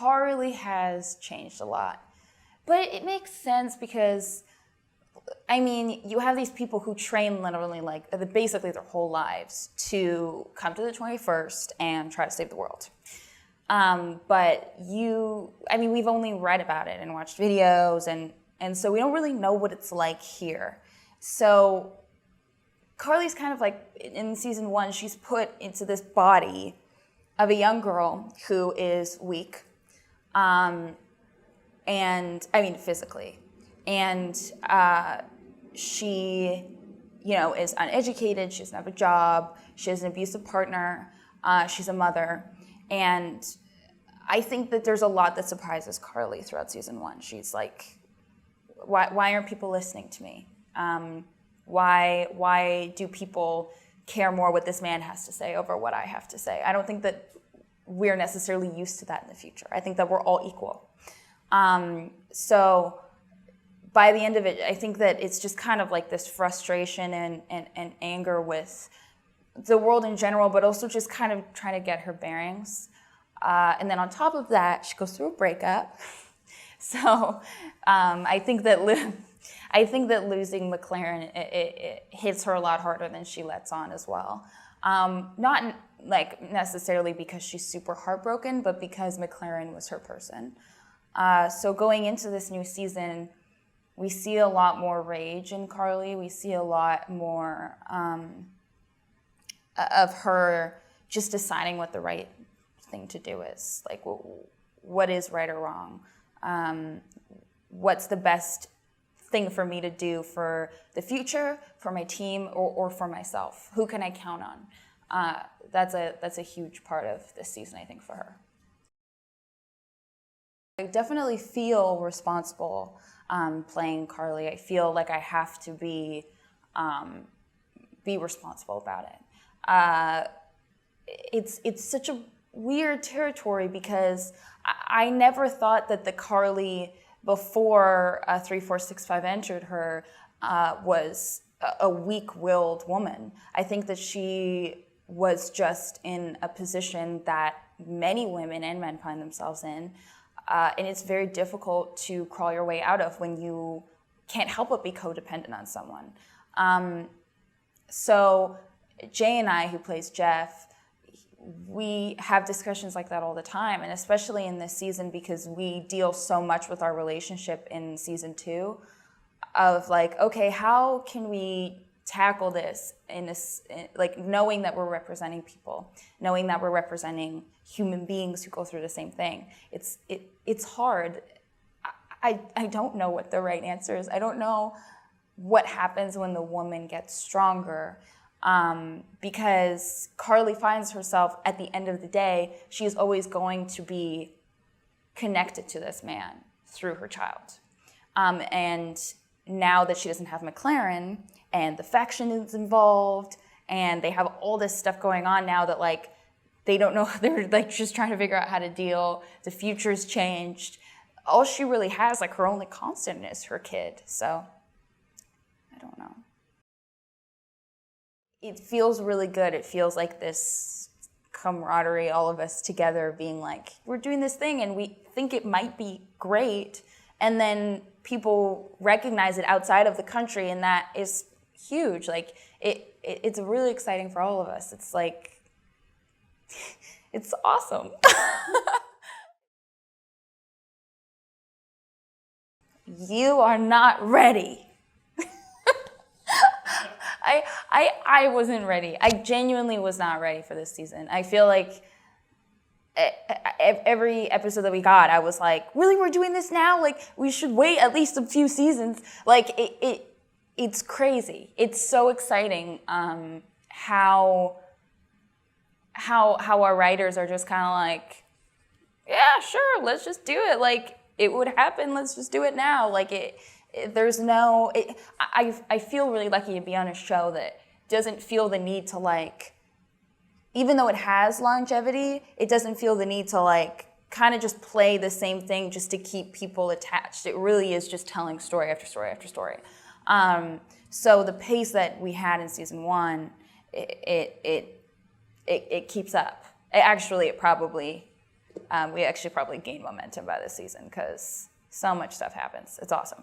Carly has changed a lot. But it makes sense because, I mean, you have these people who train literally like basically their whole lives to come to the 21st and try to save the world. But we've only read about it and watched videos, and so we don't really know what it's like here. So Carly's kind of like, in season 1, she's put into this body of a young girl who is weak, physically. And she, is uneducated, she doesn't have a job, she has an abusive partner, she's a mother. And I think that there's a lot that surprises Carly throughout season 1. She's like, why aren't people listening to me? Why do people care more what this man has to say over what I have to say? I don't think that we're necessarily used to that in the future. I think that we're all equal. So by the end of it, I think that it's just kind of like this frustration and anger with the world in general, but also just kind of trying to get her bearings. And then on top of that, she goes through a breakup. So I think that losing McLaren, it hits her a lot harder than she lets on as well. Not like necessarily because she's super heartbroken, but because McLaren was her person. So going into this new season, we see a lot more rage in Carly. We see a lot more of her just deciding what the right thing to do is. Like, what is right or wrong? What's the best thing for me to do for the future, for my team, or for myself? Who can I count on? That's a huge part of this season, I think, for her. I definitely feel responsible playing Carly. I feel like I have to be responsible about it. It's such a weird territory because I never thought that the Carly before 3465 entered her was a weak-willed woman. I think that she was just in a position that many women and men find themselves in, and it's very difficult to crawl your way out of when you can't help but be codependent on someone. So Jay and I, who plays Jeff, we have discussions like that all the time, and especially in this season because we deal so much with our relationship in season 2 of like, okay, how can we tackle this in this, like knowing that we're representing people, knowing that we're representing human beings who go through the same thing. It's hard. I don't know what the right answer is. I don't know what happens when the woman gets stronger. Because Carly finds herself, at the end of the day, she is always going to be connected to this man through her child. And now that she doesn't have McLaren, and the faction is involved, and they have all this stuff going on now that, like, they don't know, they're, like, just trying to figure out how to deal. The future's changed. All she really has, like, her only constant is her kid. So, I don't know. It feels really good. It feels like this camaraderie, all of us together being like, we're doing this thing and we think it might be great. And then people recognize it outside of the country, and that is huge. Like, it's really exciting for all of us. It's like, it's awesome. You are not ready. I wasn't ready. I genuinely was not ready for this season. I feel like every episode that we got, I was like, really, we're doing this now? Like, we should wait at least a few seasons. Like, it's crazy. It's so exciting how our writers are just kind of like, yeah, sure, let's just do it. Like, it would happen. Let's just do it now. Like, there's no, I feel really lucky to be on a show that doesn't feel the need to, like, even though it has longevity, it doesn't feel the need to, like, kind of just play the same thing just to keep people attached. It really is just telling story after story after story. So the pace that we had in season 1, it keeps up. It probably we actually probably gain momentum by this season because so much stuff happens. It's awesome.